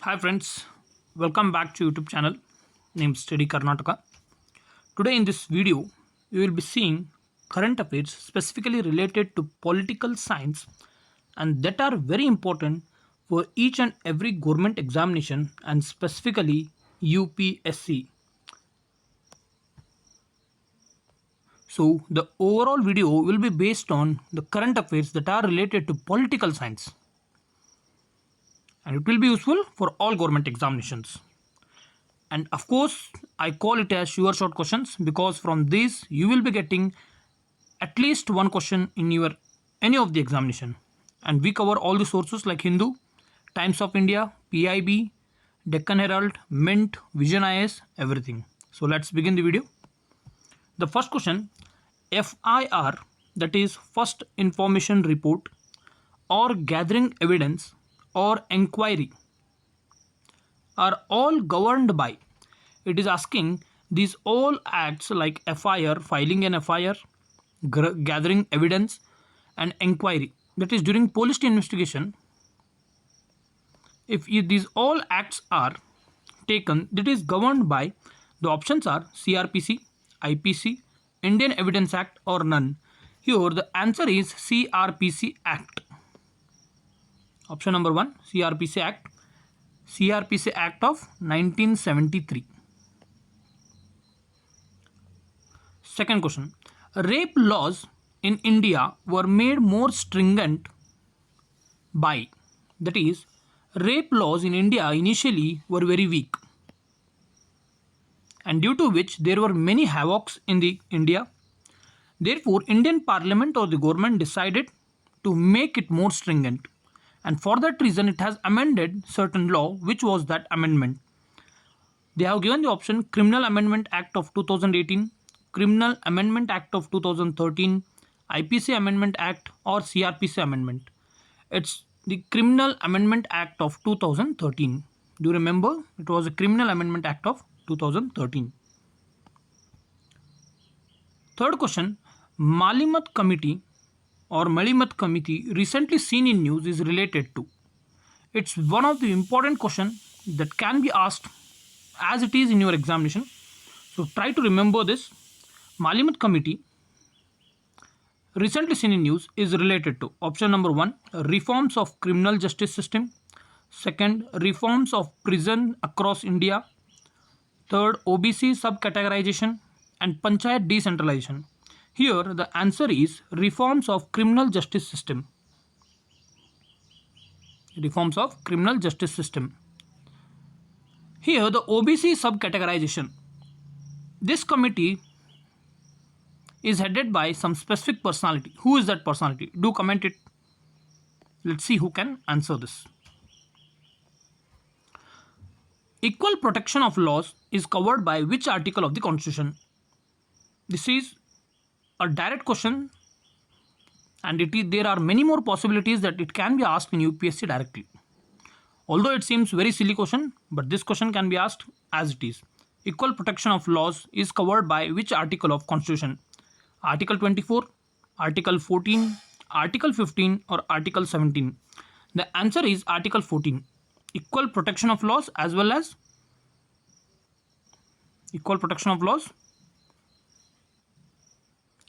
Hi friends, welcome back to YouTube channel named Study Karnataka. Today in this video, we will be seeing current affairs specifically related to political science and that are very important for each and every government examination and specifically UPSC. So the overall video will be based on the current affairs that are related to political science and it will be useful for all government examinations. And of course, I call it as sure short questions because from these you will be getting at least one question in your any of the examination. And we cover all the sources like Hindu, Times of India, PIB, Deccan Herald, Mint, Vision IS, everything. So let's begin the video. The first question, FIR, that is First Information Report, or gathering evidence or inquiry, are all governed by. It is asking these all acts like FIR, filing an FIR, gathering evidence, and inquiry. That is during police investigation. If these all acts are taken, that is governed by the options are CRPC, IPC, Indian Evidence Act, or none. Here the answer is CRPC Act. Option number 1, CRPC Act. CRPC Act of 1973. Second question. Rape laws in India were made more stringent by, that is, rape laws in India initially were very weak and due to which there were many havocs in the India. Therefore, Indian Parliament or the government decided to make it more stringent, and for that reason it has amended certain law. Which was that amendment? They have given the option Criminal Amendment Act of 2018, Criminal Amendment Act of 2013, IPC Amendment Act, or CRPC Amendment. It's the Criminal Amendment Act of 2013. Do you remember? It was a Criminal Amendment Act of 2013. Third question, Malimat Committee or Malimat Committee recently seen in news is related to. It's one of the important question that can be asked as it is in your examination. So try to remember this. Malimat Committee recently seen in news is related to option number 1, reforms of criminal justice system. Second, reforms of prison across India. Third, OBC subcategorization and panchayat decentralization. Here the answer is reforms of criminal justice system. Reforms of criminal justice system. Here the OBC subcategorization. This committee is headed by some specific personality. Who is that personality? Do comment it. Let's see who can answer this. Equal protection of laws is covered by which article of the Constitution? This is a direct question and there are many more possibilities that it can be asked in UPSC directly. Although it seems very silly question, but this question can be asked as it is. Equal protection of laws is covered by which article of Constitution? Article 24, Article 14, Article 15, or Article 17? The answer is Article 14. Equal protection of laws as well as equal protection of laws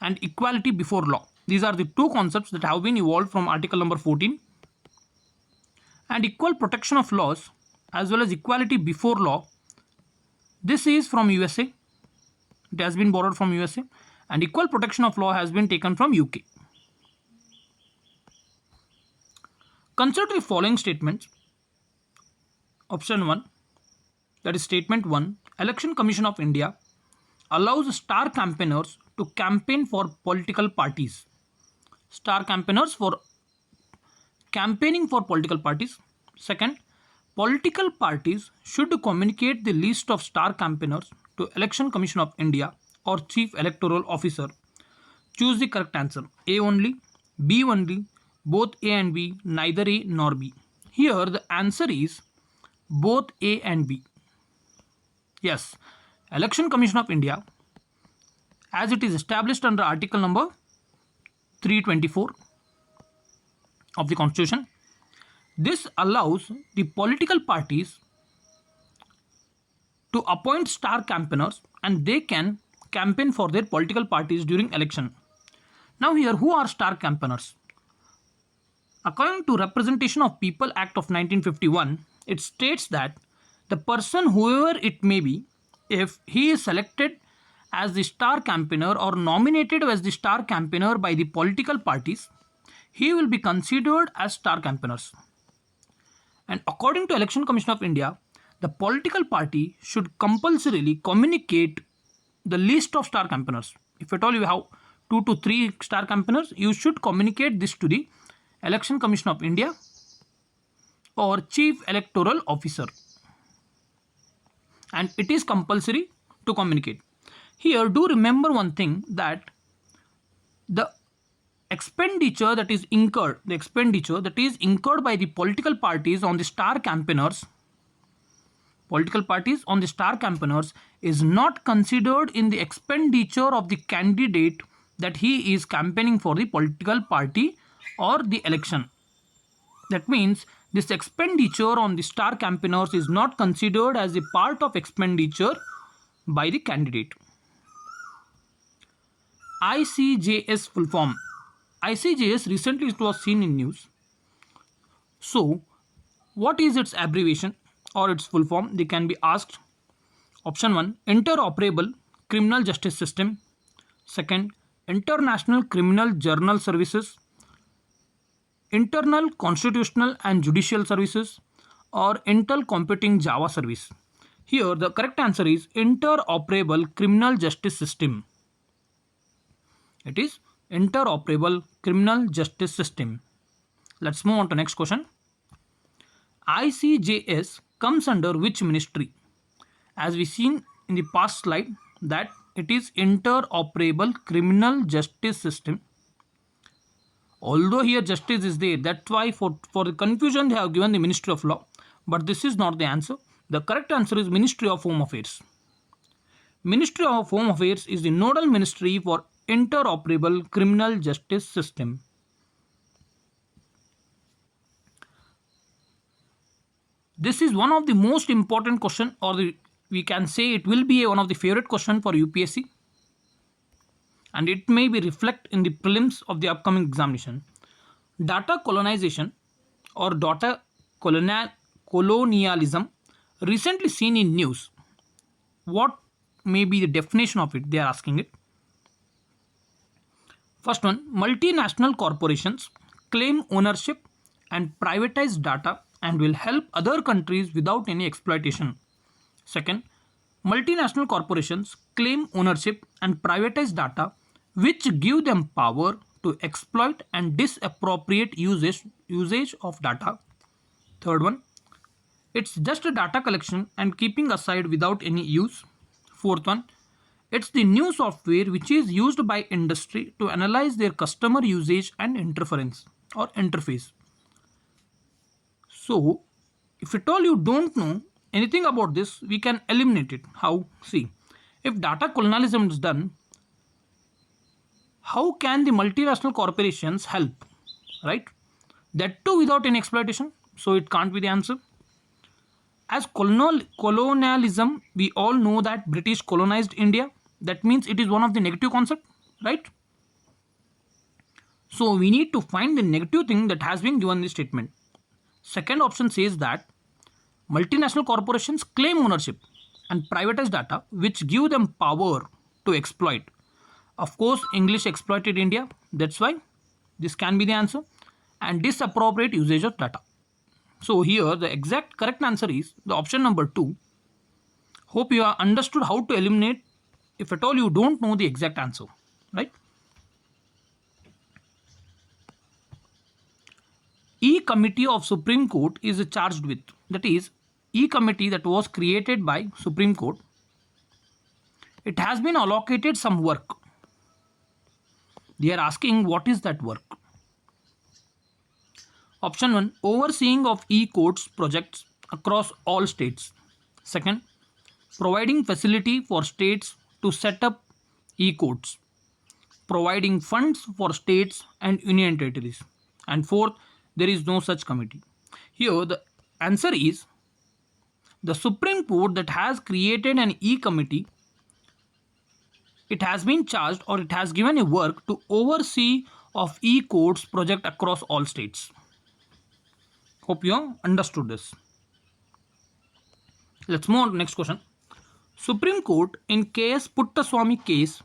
and equality before law. These are the two concepts that have been evolved from article number 14. And equal protection of laws as well as equality before law, this is from USA. It has been borrowed from USA, and equal protection of law has been taken from UK. Consider the following statements. Option 1, that is statement 1, Election Commission of India allows star campaigners to campaign for political parties. Star campaigners for campaigning for political parties. Second, political parties should communicate the list of star campaigners to Election Commission of India or Chief Electoral Officer. Choose the correct answer. A only, B only, both A and B, neither A nor B. Here the answer is both A and B. Yes, Election Commission of India, as it is established under article number 324 of the Constitution, This allows the political parties to appoint star campaigners and they can campaign for their political parties during election. Now here, who are star campaigners? According to Representation of People Act of 1951, it states that the person, whoever it may be, if he is selected as the star campaigner or nominated as the star campaigner by the political parties, he will be considered as star campaigners. And according to Election Commission of India, the political party should compulsorily communicate the list of star campaigners. If at all you have 2 to 3 star campaigners, you should communicate this to the Election Commission of India or Chief Electoral Officer. And it is compulsory to communicate. Here, do remember one thing, that the expenditure that is incurred by the political parties on the star campaigners, is not considered in the expenditure of the candidate that he is campaigning for the political party or the election. That means this expenditure on the star campaigners is not considered as a part of expenditure by the candidate. ICJS full form. ICJS recently it was seen in news. So, what is its abbreviation or its full form? They can be asked. Option 1, Interoperable Criminal Justice System. Second, International Criminal Journal Services. Internal Constitutional and Judicial Services, or Intel Computing Java Service. Here the correct answer is Interoperable Criminal Justice System. It is Interoperable Criminal Justice System. Let's move on to next question. ICJS comes under which ministry? As we seen in the past slide that it is Interoperable Criminal Justice System. Although here justice is there, that's why for the confusion they have given the Ministry of Law. But this is not the answer. The correct answer is Ministry of Home Affairs. Ministry of Home Affairs is the nodal ministry for Interoperable Criminal Justice System. This is one of the most important question, or we can say it will be one of the favorite question for UPSC. And it may be reflect in the prelims of the upcoming examination. Data colonization or data colonialism recently seen in news. What may be the definition of it? They are asking it. First one, multinational corporations claim ownership and privatize data and will help other countries without any exploitation. Second, multinational corporations claim ownership and privatize data which give them power to exploit and disappropriate usage of data. Third one, it's just a data collection and keeping aside without any use. Fourth one, it's the new software which is used by industry to analyze their customer usage and interference or interface. So, if at all you don't know anything about this, we can eliminate it. How? See, if data colonialism is done, how can the multinational corporations help, right? That too without any exploitation. So it can't be the answer. As colonialism, we all know that British colonized India. That means it is one of the negative concept, right? So we need to find the negative thing that has been given in the statement. Second option says that multinational corporations claim ownership and privatize data which give them power to exploit. Of course, English exploited India. That's why this can be the answer. And disappropriate usage of data. So here the exact correct answer is the option number 2. Hope you have understood how to eliminate if at all you don't know the exact answer, right? E-Committee of Supreme Court is charged with, that is, E-Committee that was created by Supreme Court. It has been allocated some work. They are asking what is that work. Option 1, overseeing of e-courts projects across all states. Second, providing facility for states to set up e-courts. Providing funds for states and union territories. And fourth, there is no such committee. Here the answer is the Supreme Court that has created an e-committee. It has been charged or it has given a work to oversee of e-courts project across all states. Hope you understood this. Let's move on to next question. Supreme Court in KS Puttaswamy case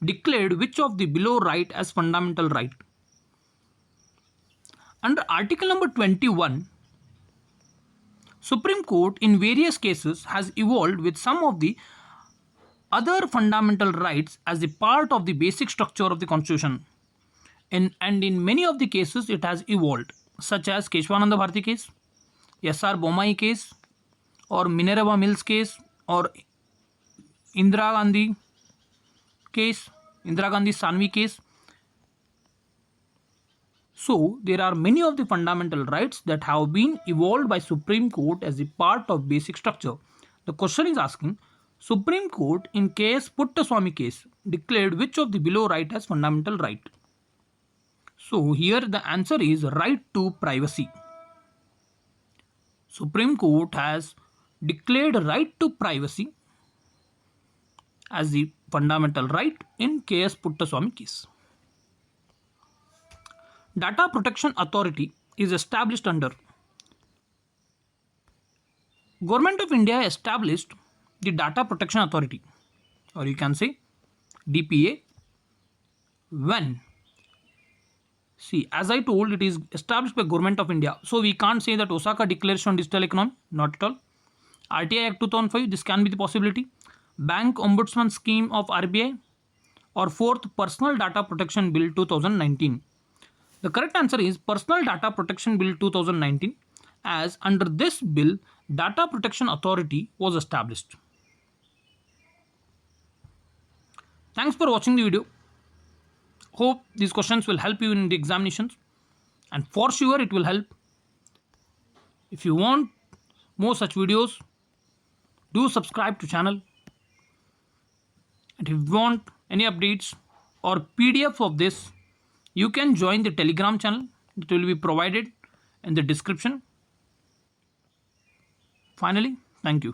declared which of the below right as fundamental right? Under Article number 21, Supreme Court in various cases has evolved with some of the other fundamental rights as a part of the basic structure of the Constitution. And in many of the cases it has evolved, such as Keshwananda Bharati case, S.R. Bommai case, or Minerva Mills case, or Indira Gandhi case, Indira Gandhi Sanvi case. So there are many of the fundamental rights that have been evolved by Supreme Court as a part of basic structure. The question is asking, Supreme Court in KS Puttaswamy case declared which of the below right as fundamental right? So here the answer is right to privacy. Supreme Court has declared right to privacy as the fundamental right in KS Puttaswamy case. Data Protection Authority is established under Government of India established the Data Protection Authority, or you can say DPA, when, see, as I told, it is established by Government of India, so we can't say that Osaka Declaration on Digital Economy, not at all. RTI Act 2005, this can be the possibility. Bank Ombudsman Scheme of RBI, or fourth, Personal Data Protection Bill 2019. The correct answer is Personal Data Protection Bill 2019, as under this bill, Data Protection Authority was established. Thanks for watching the video. Hope these questions will help you in the examinations, and for sure it will help. If you want more such videos, do subscribe to channel. And if you want any updates or PDF of this, you can join the Telegram channel. It will be provided in the description. Finally, thank you.